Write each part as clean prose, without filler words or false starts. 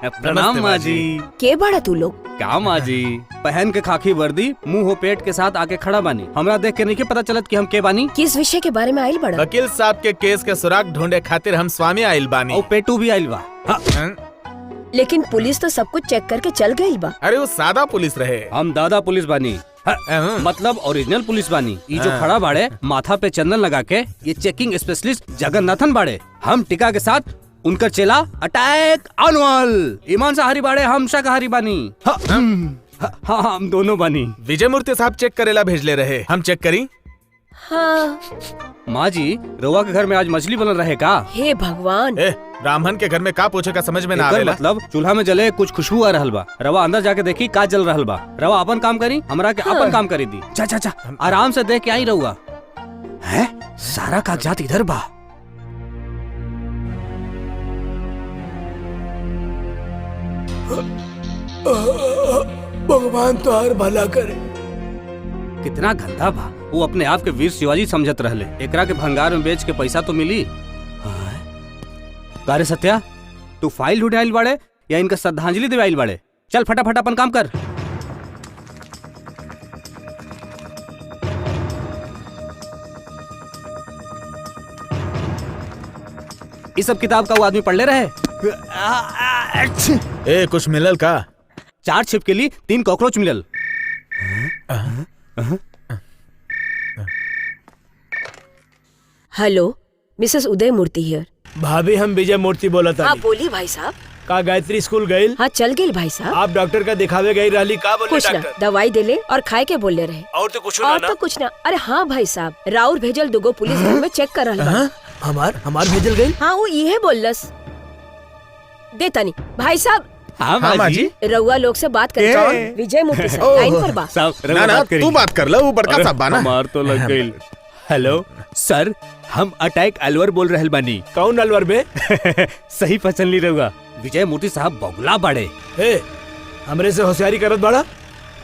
प्रणाम माँ जी। के बड़ा तू लोग? क्या माँ जी, पहन के खाकी वर्दी, मुंह हो पेट के साथ आके खड़ा बानी। हमरा देख के नहीं के पता चलत कि हम के बानी। किस विषय के बारे में आइल बड़ा? वकील साहब के केस के सुराग ढूंढे खातिर हम स्वामी आइल बानी। और पेटू भी आइल बा। लेकिन पुलिस तो सब कुछ चेक करके चल गई बा। अरे वो सादा पुलिस रहे। हम दादा पुलिस बानी। मतलब ओरिजिनल पुलिस बानी। ये जो खड़ा बाड़े माथा पे चंदन लगा के, ये चेकिंग स्पेशलिस्ट जगन्नाथन बाड़े। हम टिका के साथ उनका चेला अटैक अनवल। ईमान शाकाहारी बाड़े, हम शाकाहारी बानी। हाँ हम दोनों बानी। विजय मूर्ति साहब चेक करेला भेजले रहे, हम चेक करी। हाँ। माँ जी, रवा के घर में आज मछली बनल रहे का? हे भगवान। ब्राह्मण के घर में का पूछे का समझ में ना एकर आवेला। मतलब चूल्हा में जले कुछ खुशबू आ रहल बा। रवा अंदर जाके देखी का जल रहल बा। रवा अपन काम करी, हमरा के अपन काम करी दी। चा चा चा आराम से देख के आई रहुआ। है सारा कागजात इधर बा। भगवान तो हर भला करे। कितना गंदा बा। वो अपने आप के वीर शिवाजी समझत रहले। एकरा के भंगार में बेच के पैसा तो मिली। कारे सत्या, तू फाइल ढूंढे आइल बाड़े या इनका श्रद्धांजलि देवे आइल बाड़े? चल फटाफट अपन काम कर। इस सब किताब का वो आदमी पढ़ ले रहे। ए कुछ मिलल का? 4 छिपकली 3 कॉकरोच मिलल। हेलो, मिसेस उदय मूर्ति हियर। भाभी हम विजय मूर्ति बोला था। हाँ बोली भाई साहब। का गायत्री स्कूल गई? हाँ चल गई भाई साहब। आप डॉक्टर का दिखावे गई रहली, का बोले कुछ ना, डॉक्टर? दवाई देले और खाए के बोले रहे। और तो कुछ और ना? तो कुछ ना। अरे हाँ भाई साहब, राउर भेजल दुगो पुलिस घर में चेक कर रहल बा। हमार भेजल गई? हाँ वो ये बोललस। देता नहीं भाई साहब। हाँ माँ जी। रउआ लोग से बात कर। विजय मूर्ति साहब लाइन पर बा। ना ना तू बात कर लो, वो बड़का साहब बाना। मार तो लग गई। हेलो सर, हम अटैक अलवर बोल रहल बानी। कौन अलवर बे? सही पहचान ली रहुआ। विजय मूर्ति साहब बगुला बाड़े। हमरे से होशियारी करत बड़ा।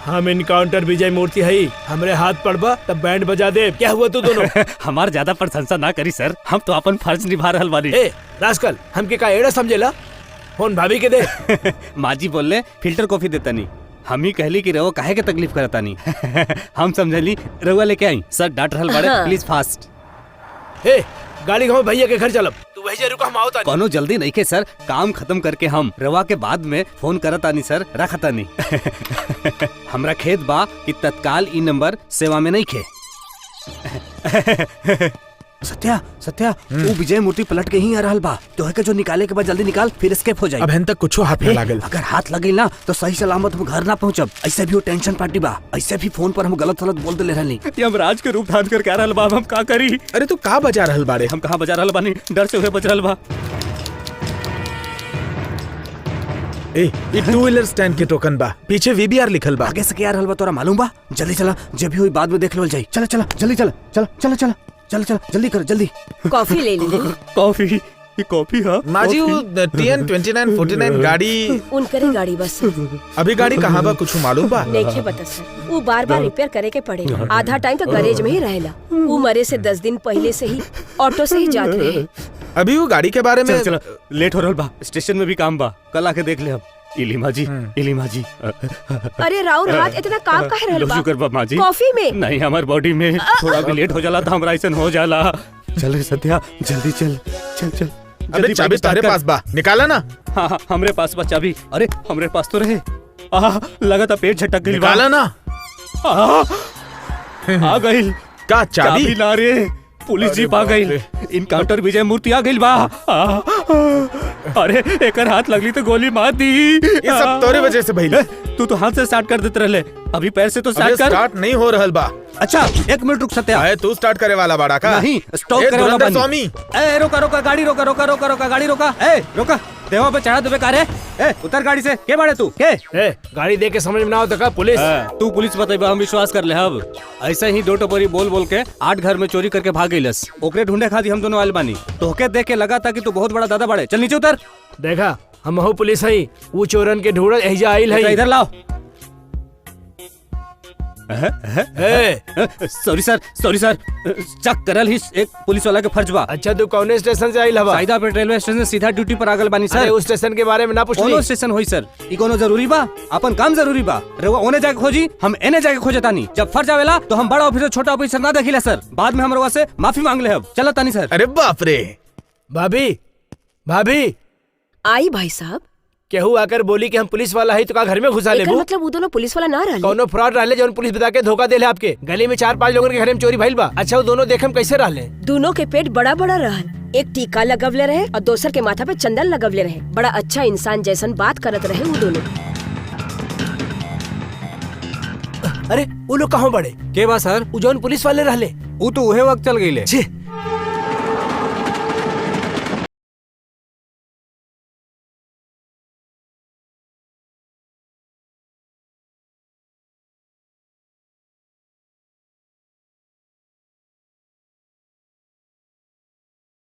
हम इनकाउंटर विजय मूर्ति है। हमरे हाथ पड़बा तब बैंड बजा दे। क्या हुआ तू दोनों? हमार ज्यादा प्रशंसा ना करी सर, हम तो अपन फर्ज निभा रहल बानी। रास्कल, हमके का एड़ा समझेला? फोन भाभी के दे। माँ जी बोलले फिल्टर कॉफी देता नहीं। हम ही कहली कि रवा काहे के तकलीफ करता नहीं। हम समझली रवा लेके आई। सर डांट रहल बाड़े, प्लीज फास्ट। गाड़ी घुमा भैया के घर चलब। तू वही रुका, हम आवता। कोनो जल्दी नहीं के सर, काम खत्म करके हम रवा के बाद में फोन करता नहीं सर, रखता नहीं। हमरा खेत बा कि तत्काल ई नंबर सेवा में नहीं खे। सत्या सत्या, वो विजय मूर्ति पलट के ही आ रहल बा। तो है के जो निकाले के बाद जल्दी निकाल, फिर एस्केप हो जाए। अब तक कुछ हाथ में लागल। अगर हाथ लगे ना तो सही सलामत हम घर ना पहुँचब। ऐसे भी वो टेंशन पार्टी बा। ऐसे भी फोन पर हम गलत गलत बोल दे रहनी। यमराज के रूप धारण करके आ रहल बा। हम का करी? अरे तू का बजा रहल बाड़े? हम कहाँ बजा रहल बानी? डर से हुए बज रहल बा। ये 2 व्हीलर स्टैंड के टोकन बा। पीछे वीबीआर लिखल बा। आगे से क्या रहल बा तोरा मालूम बा? जल्दी चला, जब भी हुई बाद में देख लो जाई। चला चला जल्दी चला, चला चला चला चल चल जल्दी कर जल्दी। कॉफी ले लीजिए। कॉफी? ये कॉफी है? माजी वो TN 2949 गाड़ी उनकरी गाड़ी बस। अभी गाड़ी कहाँ बा कुछ मालूम बा? नहीं बता सर, वो बार बार रिपेयर करे के पड़े। आधा टाइम तो गैरेज में ही रहेला। वो मरे से 10 दिन पहले से ही ऑटो से ही जाते रहे। अभी वो गाड़ी के बारे में चला लेट हो रहल बा। स्टेशन में भी काम बा, कल आके देख ले। हम इलीमा जी, इलीमा जी। अरे राउर हाथ इतना काम काहे रहल बा? शुक्र बा माँ जी। कॉफी में नहीं, हमार बॉडी में थोड़ा भी लेट हो जाला तो हमरा ऐसा हो जाला। चल रे सत्या जल्दी चल चल चल। अबे चाबी तारे पास बा, निकाला ना? हाँ हाँ हमरे पास बा चाबी। अरे हमरे पास तो रहे। लगा था पेट झटक गई। निकाला ना? आ गई का चाबी? ना रे, पुलिस जीप आ गई। इनकाउंटर विजय मूर्ति आ गई बा। अरे एकर हाथ लगली तो गोली मार दी। ये सब तोरे वजह से भइल। तू तो हाथ से स्टार्ट कर देते रहले, अभी पैर से तो स्टार्ट कर। स्टार्ट नहीं हो रहल बा। अच्छा 1 मिनट रुक सत्या। आए तू स्टार्ट करे वाला बाड़ा का? नहीं, स्टॉप करे वाला बानी। स्वामी ए रोका रोका गाड़ी, रोका रोका रोका रोका गाड़ी रोका। ए रोका, देवा पे चढ़ा देवे कारे। ए उतर गाड़ी से। के बाड़े तू? के गाड़ी देख के समझ में ना आवता का पुलिस? तू पुलिस बतेबा, हम विश्वास कर ले। अब ऐसे ही 2 टोपरी बोल बोल के 8 घर में चोरी करके भाग गईलस। ओकरे ढूंढे खाती हम दोनों आइल बानी। तोहके देख के लगा था कि तू बहुत बड़ा दादा बाड़े। चल नीचे उतर। देखा हम हो पुलिस है। वो चोरन के ढूंढ एहिजा आइल है। इधर लाओ। सॉरी सर चक करल ही एक पुलिस वाला के फर्ज बा। अच्छा तू कौन स्टेशन से आइल हवा? साइदा पे रेलवे स्टेशन से सीधा ड्यूटी पर आगल बानी अरे सर। उस स्टेशन के बारे में ना पूछ कोनो स्टेशन होई सर, ई कोनो जरूरी बा? अपन काम जरूरी बा। रउआ ओने जाके खोजी, हम एने जाके खोजतानी। जब फर्ज आवेला तो हम बड़ा ऑफिसर छोटा ऑफिसर ना देखिला सर। बाद में हम रउआ से माफी मांग ले। अब चला तानी सर। अरे बाप रे। भाभी भाभी आई भाई साहब, केहू आकर बोली कि हम पुलिस वाला है तो का घर में घुसा एकर लेबू? मतलब वो दोनों पुलिस वाला ना रहले। कौनो फ्रॉड रहले जौन पुलिस बता के धोखा देले आपके? गली में 4-5 लोगन के घर में चोरी भइल बा। अच्छा वो दोनों देखम कैसे रहले? दोनों के पेट बड़ा बड़ा रहल, एक टीका लगवले रहे और दूसर के माथा पे चंदन लगवले रहे। बड़ा अच्छा इंसान जैसन बात करत रहे वो दोनों। अरे वो लोग कहाँ बड़े? के बा सर? वो जौन पुलिस वाले रहले? वो तो उहे वक्त चल गईले। छी